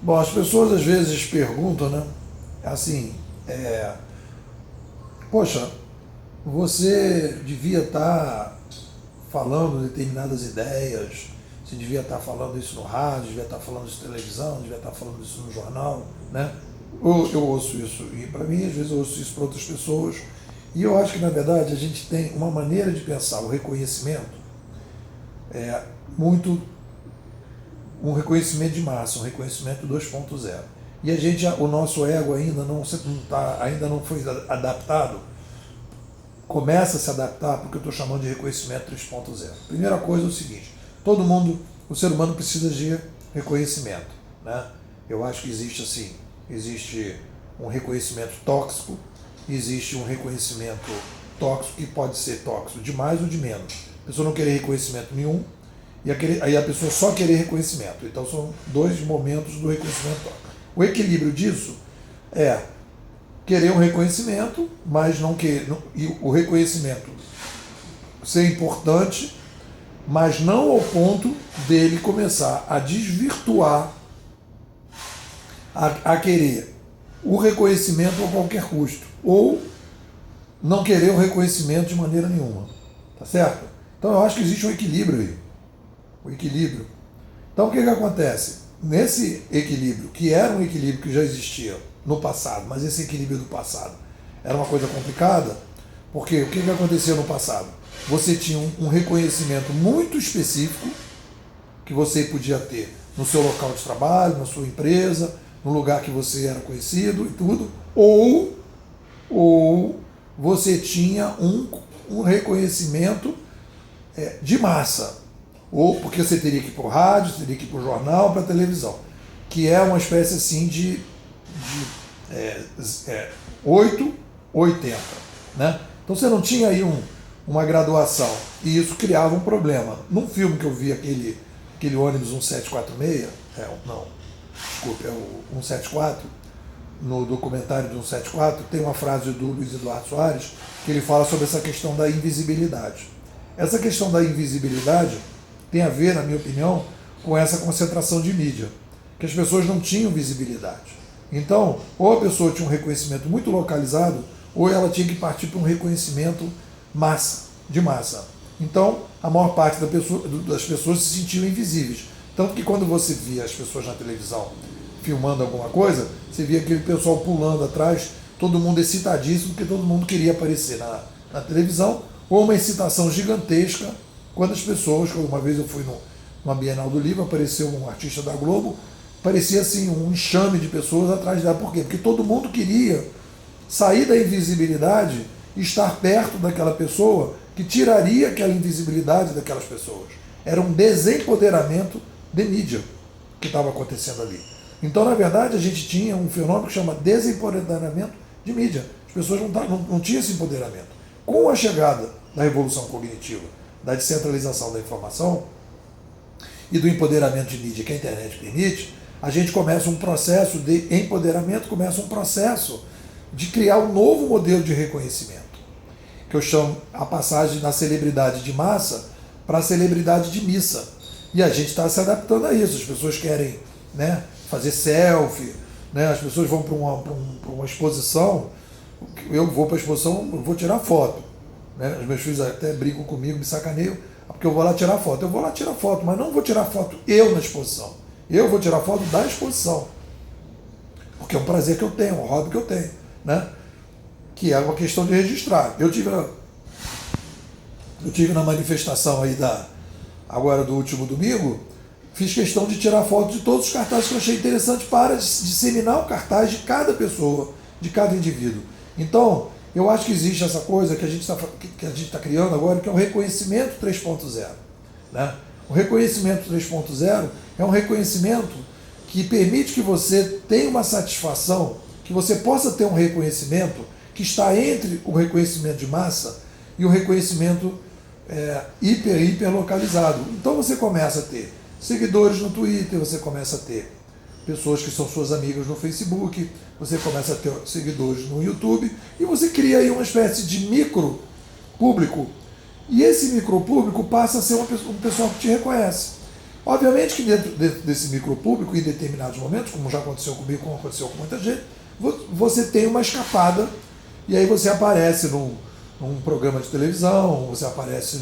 Bom, as pessoas às vezes perguntam, né? Assim, é, poxa, você devia estar falando determinadas ideias, você devia estar falando isso no rádio, devia estar falando isso na televisão, devia estar falando isso no jornal, né? Ou eu ouço isso e para mim, às vezes eu ouço isso para outras pessoas. E eu acho que, na verdade, a gente tem uma maneira de pensar o reconhecimento muito um reconhecimento de massa, um reconhecimento 2.0. E a gente, o nosso ego ainda não foi adaptado, começa a se adaptar porque eu estou chamando de reconhecimento 3.0. Primeira coisa é o seguinte, todo mundo, o ser humano precisa de reconhecimento, né? Eu acho que existe um reconhecimento tóxico, existe um reconhecimento tóxico que pode ser tóxico de mais ou de menos. A pessoa não querer reconhecimento nenhum, e aí a pessoa só querer reconhecimento. Então são dois momentos do reconhecimento tóxico. O equilíbrio disso é querer um reconhecimento, mas não querer, e o reconhecimento ser importante, mas não ao ponto dele começar a desvirtuar, a querer o reconhecimento a qualquer custo, ou não querer o reconhecimento de maneira nenhuma. Tá certo? Então eu acho que existe um equilíbrio aí. O equilíbrio. Então o que acontece? Nesse equilíbrio, que era um equilíbrio que já existia no passado, mas esse equilíbrio do passado era uma coisa complicada, porque o que acontecia no passado? Você tinha um reconhecimento muito específico que você podia ter no seu local de trabalho, na sua empresa, no lugar que você era conhecido e tudo, ou você tinha um reconhecimento de massa, ou porque você teria que ir para o rádio, teria que ir para o jornal, para a televisão, que é uma espécie assim de 8, 80, né? Então você não tinha aí uma graduação, e isso criava um problema. Num filme que eu vi, aquele ônibus 1746, desculpe, é o 174, no documentário do 174, tem uma frase do Luiz Eduardo Soares, que ele fala sobre essa questão da invisibilidade. Essa questão da invisibilidade tem a ver, na minha opinião, com essa concentração de mídia, que as pessoas não tinham visibilidade. Então, ou a pessoa tinha um reconhecimento muito localizado, ou ela tinha que partir para um reconhecimento de massa. Então, a maior parte das pessoas se sentiam invisíveis. Tanto que quando você via as pessoas na televisão filmando alguma coisa, você via aquele pessoal pulando atrás, todo mundo excitadíssimo, porque todo mundo queria aparecer na televisão, ou uma excitação gigantesca quando as pessoas, uma vez eu fui numa Bienal do Livro, apareceu um artista da Globo, parecia assim um enxame de pessoas atrás dela. Por quê? Porque todo mundo queria sair da invisibilidade e estar perto daquela pessoa que tiraria aquela invisibilidade daquelas pessoas. Era um desempoderamento de mídia que estava acontecendo ali. Então, na verdade, a gente tinha um fenômeno que chama desempoderamento de mídia. As pessoas não tinham esse empoderamento. Com a chegada da revolução cognitiva, da descentralização da informação e do empoderamento de mídia que a internet permite, a gente começa um processo de empoderamento, começa um processo de criar um novo modelo de reconhecimento, que eu chamo a passagem da celebridade de massa para a celebridade de missa. E a gente está se adaptando a isso. As pessoas querem, né, fazer selfie, né, as pessoas vão para uma exposição, eu vou para a exposição, eu vou tirar foto. Né? Os meus filhos até brincam comigo, me sacaneiam, porque eu vou lá tirar foto. Eu vou lá tirar foto, mas não vou tirar foto eu na exposição. Eu vou tirar foto da exposição. Porque é um prazer que eu tenho, um hobby que eu tenho. Né? Que é uma questão de registrar. Eu tive na manifestação aí agora do último domingo, fiz questão de tirar foto de todos os cartazes que eu achei interessante para disseminar o cartaz de cada pessoa, de cada indivíduo. Então, eu acho que existe essa coisa que a gente está criando agora, que é o reconhecimento 3.0. Né? O reconhecimento 3.0 é um reconhecimento que permite que você tenha uma satisfação, que você possa ter um reconhecimento que está entre o reconhecimento de massa e o reconhecimento hiper localizado. Então você começa a ter seguidores no Twitter, você começa a ter pessoas que são suas amigas no Facebook, você começa a ter seguidores no YouTube e você cria aí uma espécie de micro público. E esse micro público passa a ser um pessoal que te reconhece. Obviamente que dentro desse micropúblico, em determinados momentos, como já aconteceu comigo, como aconteceu com muita gente, você tem uma escapada e aí você aparece num programa de televisão, você aparece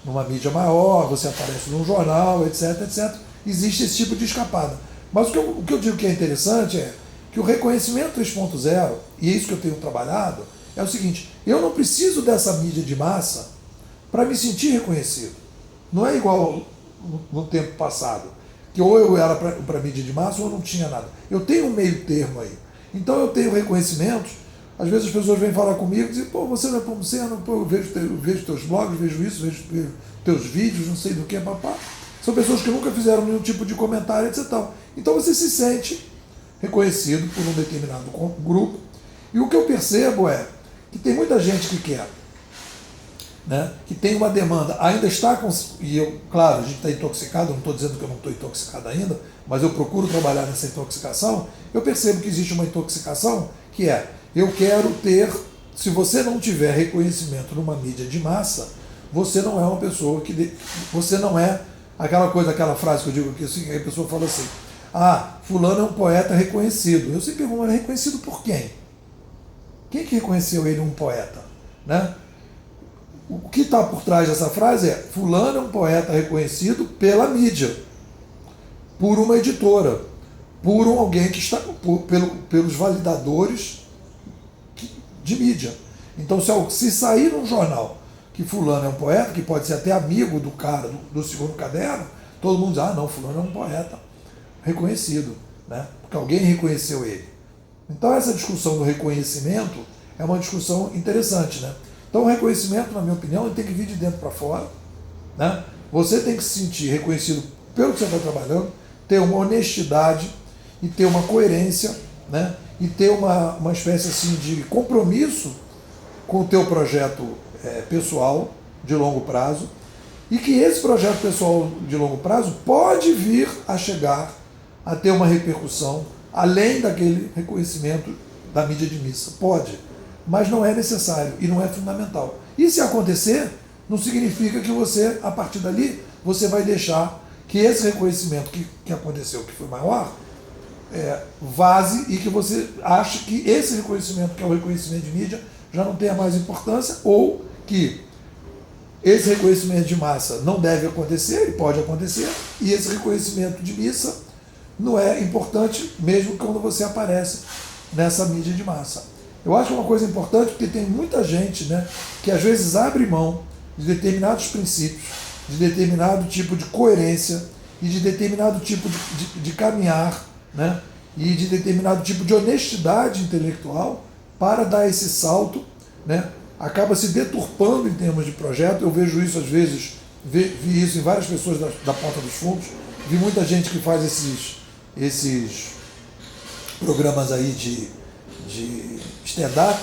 numa mídia maior, você aparece num jornal, etc, etc. Existe esse tipo de escapada. Mas o que eu digo que é interessante é que o reconhecimento 3.0, e é isso que eu tenho trabalhado, é o seguinte: eu não preciso dessa mídia de massa para me sentir reconhecido. Não é igual no tempo passado, que ou eu era para mídia de massa ou eu não tinha nada. Eu tenho um meio termo aí. Então eu tenho reconhecimentos. Às vezes as pessoas vêm falar comigo e dizem: pô, você não é Pomuceno, pô, eu vejo teus blogs, vejo isso, vejo teus vídeos, não sei do que, papá. São pessoas que nunca fizeram nenhum tipo de comentário, etc. Então você se sente reconhecido por um determinado grupo. E o que eu percebo é que tem muita gente que quer, né, que tem uma demanda, ainda está com... E eu, claro, a gente está intoxicado, não estou dizendo que eu não estou intoxicado ainda, mas eu procuro trabalhar nessa intoxicação. Eu percebo que existe uma intoxicação que é: eu quero ter... Se você não tiver reconhecimento numa mídia de massa, você não é uma pessoa que... Você não é aquela coisa, aquela frase que eu digo aqui, assim, a pessoa fala assim: ah, fulano é um poeta reconhecido. Eu sempre pergunto: mas reconhecido por quem? Quem que reconheceu ele um poeta? Né? O que está por trás dessa frase é: fulano é um poeta reconhecido pela mídia, por uma editora, por alguém que está... pelos validadores de mídia. Então, se sair num jornal que fulano é um poeta, que pode ser até amigo do cara do segundo caderno, todo mundo diz: ah, não, fulano é um poeta reconhecido, né? Porque alguém reconheceu ele. Então essa discussão do reconhecimento é uma discussão interessante, né? Então o reconhecimento, na minha opinião, ele tem que vir de dentro para fora, né? Você tem que se sentir reconhecido pelo que você está trabalhando, ter uma honestidade e ter uma coerência, né? E ter uma espécie assim de compromisso com o teu projeto pessoal de longo prazo, e que esse projeto pessoal de longo prazo pode vir a chegar a ter uma repercussão além daquele reconhecimento da mídia de missa. Pode, mas não é necessário e não é fundamental. E se acontecer, não significa que você, a partir dali, você vai deixar que esse reconhecimento que aconteceu, que foi maior, vaze, e que você ache que esse reconhecimento, que é o reconhecimento de mídia, já não tenha mais importância, ou que esse reconhecimento de massa não deve acontecer, ele pode acontecer, e esse reconhecimento de missa não é importante mesmo quando você aparece nessa mídia de massa. Eu acho que é uma coisa importante, porque tem muita gente, né, que às vezes abre mão de determinados princípios, de determinado tipo de coerência e de determinado tipo de caminhar, né, e de determinado tipo de honestidade intelectual para dar esse salto, né, acaba se deturpando em termos de projeto. Eu vejo isso às vezes, vi isso em várias pessoas da Porta dos Fundos, vi muita gente que faz esses programas aí de stand-up,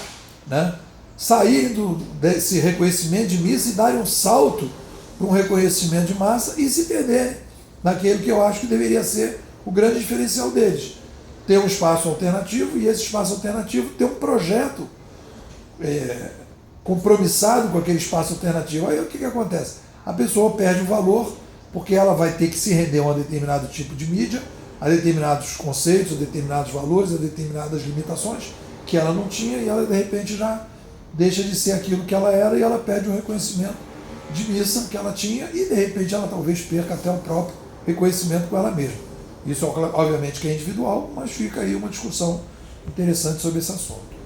né, saírem desse reconhecimento de missa e darem um salto para um reconhecimento de massa e se perderem naquele que eu acho que deveria ser o grande diferencial deles. Ter um espaço alternativo, e esse espaço alternativo ter um projeto compromissado com aquele espaço alternativo. Aí o que acontece? A pessoa perde o valor, porque ela vai ter que se render a um determinado tipo de mídia, a determinados conceitos, a determinados valores, a determinadas limitações que ela não tinha, e ela de repente já deixa de ser aquilo que ela era, e ela perde o reconhecimento de missa que ela tinha, e de repente ela talvez perca até o próprio reconhecimento com ela mesma. Isso obviamente que é individual, mas fica aí uma discussão interessante sobre esse assunto.